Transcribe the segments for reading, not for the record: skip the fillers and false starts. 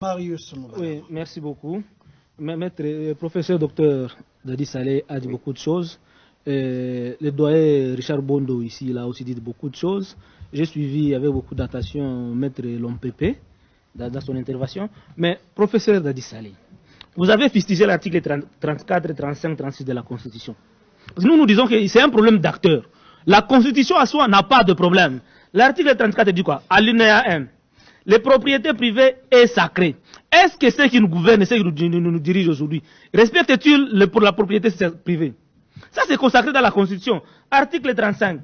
Marius. Oui, merci beaucoup. Maître, professeur docteur Dadi Saleh a dit beaucoup de choses. Le doyen Richard Bondo ici, il a aussi dit beaucoup de choses. J'ai suivi avec beaucoup d'attention Maître Lompépé dans son intervention. Mais professeur Dadi Saleh, vous avez fustigé l'article 34, 35, 36 de la Constitution. Nous disons que c'est un problème d'acteur. La Constitution à soi n'a pas de problème. L'article 34 dit quoi? Alinéa 1. Les propriétés privées est sacrées. Est-ce que ceux qui nous gouvernent et ceux qui nous dirigent aujourd'hui respectent-ils pour la propriété privée? Ça, c'est consacré dans la Constitution. Article 35.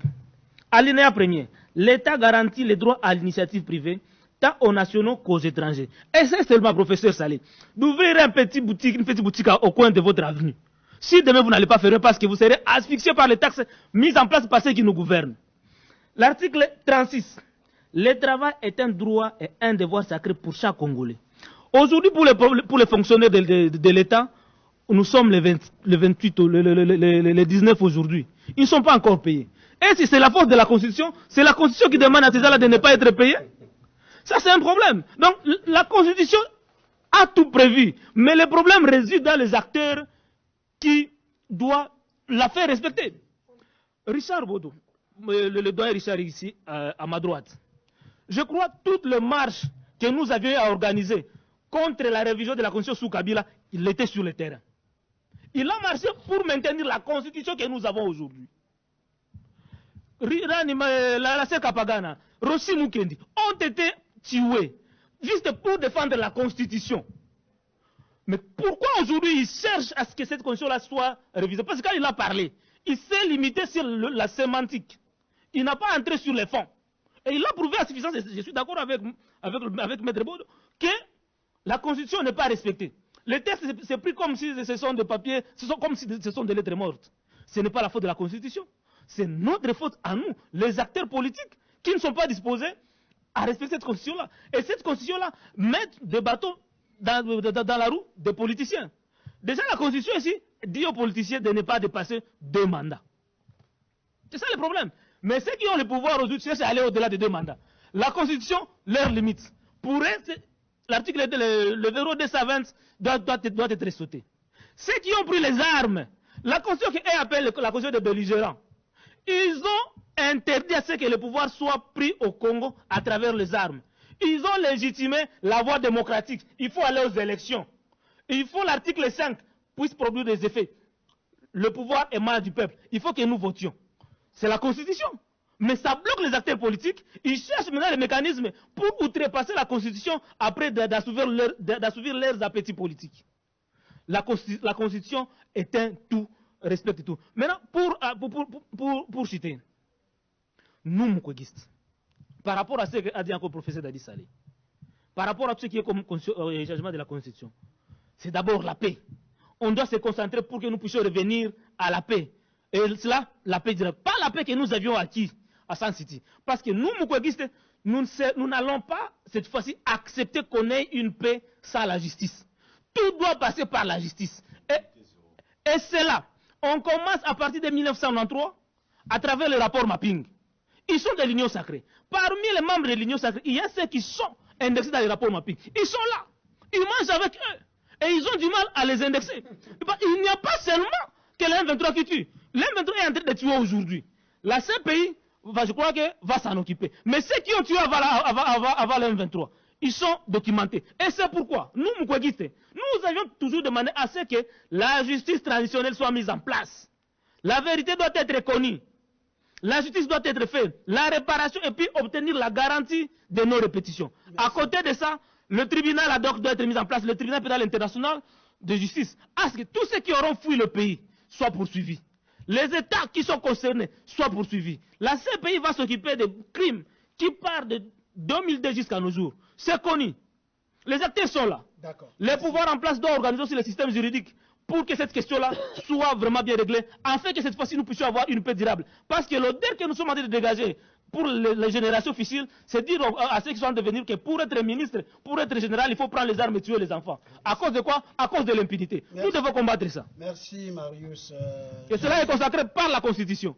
Alinéa 1er. L'État garantit les droits à l'initiative privée, tant aux nationaux qu'aux étrangers. Et c'est seulement, professeur Saleh, d'ouvrir une petite boutique au coin de votre avenue. Si demain vous n'allez pas faire parce que vous serez asphyxié par les taxes mises en place par ceux qui nous gouvernent. L'article 36. Le travail est un droit et un devoir sacré pour chaque Congolais. Aujourd'hui, pour les fonctionnaires de l'État, nous sommes le 28, le 19 aujourd'hui. Ils ne sont pas encore payés. Et si c'est la faute de la Constitution, c'est la Constitution qui demande à ces gens-là de ne pas être payés. Ça, c'est un problème. Donc, la Constitution a tout prévu. Mais le problème réside dans les acteurs qui doivent la faire respecter. Richard Bodo, le doyen Richard ici, à ma droite. Je crois que toutes les marches que nous avions à organiser contre la révision de la Constitution sous Kabila, il était sur le terrain. Il a marché pour maintenir la Constitution que nous avons aujourd'hui. La Sekapagana, Rossi Mukendi ont été tués juste pour défendre la Constitution. Mais pourquoi aujourd'hui il cherche à ce que cette Constitution-là soit révisée? Parce que quand il a parlé, il s'est limité sur la sémantique. Il n'a pas entré sur les fonds. Et il a prouvé à suffisance, je suis d'accord avec Maître Bodo, que la Constitution n'est pas respectée. Les textes, c'est pris comme si ce sont des papiers, comme si ce sont des lettres mortes. Ce n'est pas la faute de la Constitution. C'est notre faute à nous, les acteurs politiques, qui ne sont pas disposés à respecter cette Constitution-là. Et cette Constitution-là met des bâtons dans la roue des politiciens. Déjà, la Constitution ici dit aux politiciens de ne pas dépasser 2 mandats. C'est ça le problème. Mais ceux qui ont le pouvoir aujourd'hui cherchent à aller au-delà de 2 mandats. La Constitution leur limite. Pour eux, l'article, le verrou 220 doit être sauté. Ceux qui ont pris les armes, la Constitution qui appelle la Constitution des belligérants, ils ont interdit à ce que le pouvoir soit pris au Congo à travers les armes. Ils ont légitimé la voie démocratique. Il faut aller aux élections. Il faut l'article 5 puisse produire des effets. Le pouvoir émane du peuple. Il faut que nous votions. C'est la Constitution. Mais ça bloque les acteurs politiques. Ils cherchent maintenant les mécanismes pour outrepasser la Constitution après d'assouvir leurs appétits politiques. La Constitution est un tout, respecte tout. Maintenant, pour citer, nous, Moukoguistes, par rapport à ce qu'a dit encore le professeur Dadi Saleh, par rapport à tout ce qui est comme changement de la Constitution, c'est d'abord la paix. On doit se concentrer pour que nous puissions revenir à la paix. Et cela, la paix directe. Pas la paix que nous avions acquis à San City. Parce que nous, Moukoguistes, nous n'allons pas, cette fois-ci, accepter qu'on ait une paix sans la justice. Tout doit passer par la justice. Et c'est là. On commence à partir de 1993, à travers le rapport Mapping. Ils sont de l'Union sacrée. Parmi les membres de l'Union sacrée, il y a ceux qui sont indexés dans le rapport Mapping. Ils sont là. Ils mangent avec eux. Et ils ont du mal à les indexer. Il n'y a pas seulement que l'M23 qui tue. L'M23 est en train de tuer aujourd'hui. La CPI, je crois que va s'en occuper. Mais ceux qui ont tué avant l'M23, ils sont documentés. Et c'est pourquoi, nous, Moukoguistes, nous avions toujours demandé à ce que la justice traditionnelle soit mise en place. La vérité doit être connue. La justice doit être faite. La réparation et puis obtenir la garantie de nos répétitions. À côté de ça, le tribunal ad hoc doit être mis en place. Le tribunal pénal international de justice. À ce que tous ceux qui auront fui le pays soient poursuivis. Les États qui sont concernés soient poursuivis. La CPI va s'occuper des crimes qui partent de 2002 jusqu'à nos jours. C'est connu. Les acteurs sont là. Les pouvoirs en place doivent organiser aussi le système juridique pour que cette question-là soit vraiment bien réglée, afin que cette fois-ci nous puissions avoir une paix durable. Parce que l'odeur que nous sommes en train de dégager pour les générations futures, c'est dire à ceux qui sont en train de venir que pour être ministre, pour être général, il faut prendre les armes et tuer les enfants. À cause de quoi? À cause de l'impunité. Nous devons combattre ça. Merci Marius. Et cela est consacré par la Constitution.